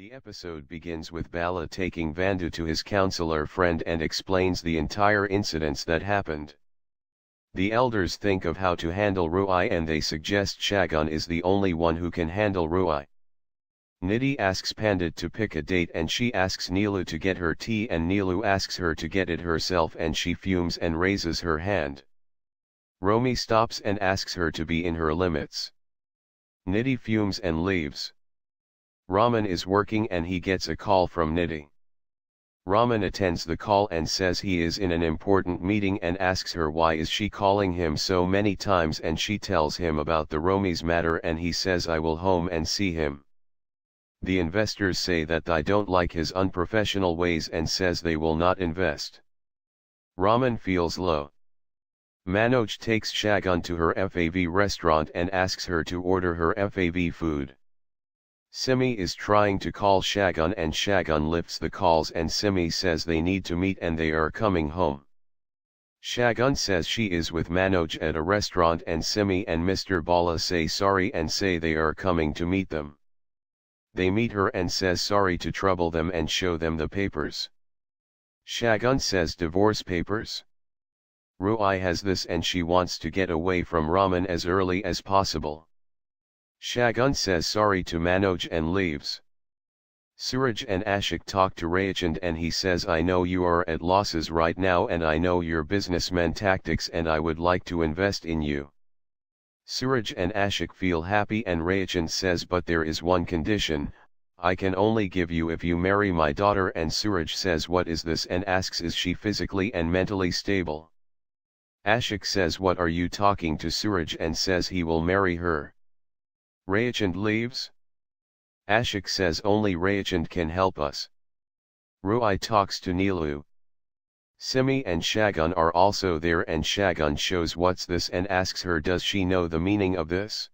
The episode begins with Bala taking Vandu to his counselor friend and explains the entire incidents that happened. The elders think of how to handle Ruhi and they suggest Shagun is the only one who can handle Ruhi. Niddhi asks Pandit to pick a date and she asks Neelu to get her tea and Neelu asks her to get it herself and she fumes and raises her hand. Romi stops and asks her to be in her limits. Niddhi fumes and leaves. Raman is working and he gets a call from Niddhi. Raman attends the call and says he is in an important meeting and asks her why is she calling him so many times and she tells him about the Romi's matter and he says I will home and see him. The investors say that I don't like his unprofessional ways and says they will not invest. Raman feels low. Manoj takes Shagun to her FAV restaurant and asks her to order her FAV food. Simi is trying to call Shagun and Shagun lifts the calls and Simi says they need to meet and they are coming home. Shagun says she is with Manoj at a restaurant and Simi and Mr. Bala say sorry and say they are coming to meet them. They meet her and says sorry to trouble them and show them the papers. Shagun says divorce papers. Ruhi has this and she wants to get away from Raman as early as possible. Shagun says sorry to Manoj and leaves. Suraj and Ashik talk to Rayachand and he says I know you are at losses right now and I know your businessman tactics and I would like to invest in you. Suraj and Ashik feel happy and Rayachand says but there is one condition, I can only give you if you marry my daughter and Suraj says what is this and asks is she physically and mentally stable. Ashik says what are you talking to Suraj and says he will marry her. Rayachand leaves. Ashik says only Rayachand can help us. Ruhi talks to Neelu. Simi and Shagun are also there and Shagun shows what's this and asks her does she know the meaning of this.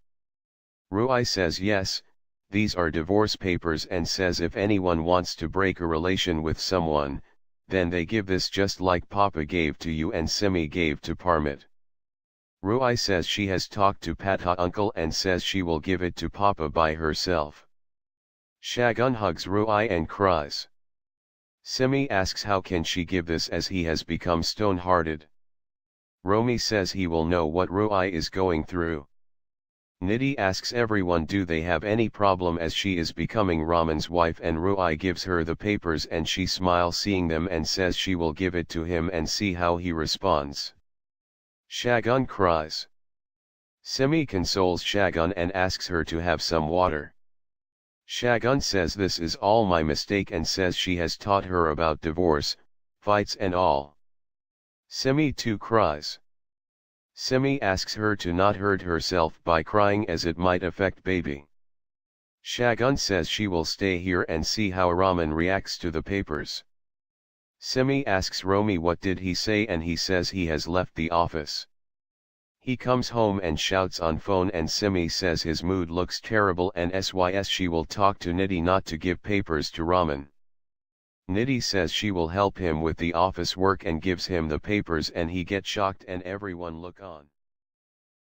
Ruhi says yes, these are divorce papers and says if anyone wants to break a relation with someone, then they give this just like Papa gave to you and Simi gave to Parmit. Ruhi says she has talked to Patha uncle and says she will give it to Papa by herself. Shagun hugs Ruhi and cries. Simi asks how can she give this as he has become stone-hearted. Romi says he will know what Ruhi is going through. Niddhi asks everyone do they have any problem as she is becoming Raman's wife and Ruhi gives her the papers and she smiles seeing them and says she will give it to him and see how he responds. Shagun cries. Simi consoles Shagun and asks her to have some water. Shagun says this is all my mistake and says she has taught her about divorce, fights and all. Simi too cries. Simi asks her to not hurt herself by crying as it might affect baby. Shagun says she will stay here and see how Raman reacts to the papers. Simi asks Romi what did he say and he says he has left the office. He comes home and shouts on phone and Simi says his mood looks terrible and sys she will talk to Niddhi not to give papers to Raman. Niddhi says she will help him with the office work and gives him the papers and he gets shocked and everyone look on.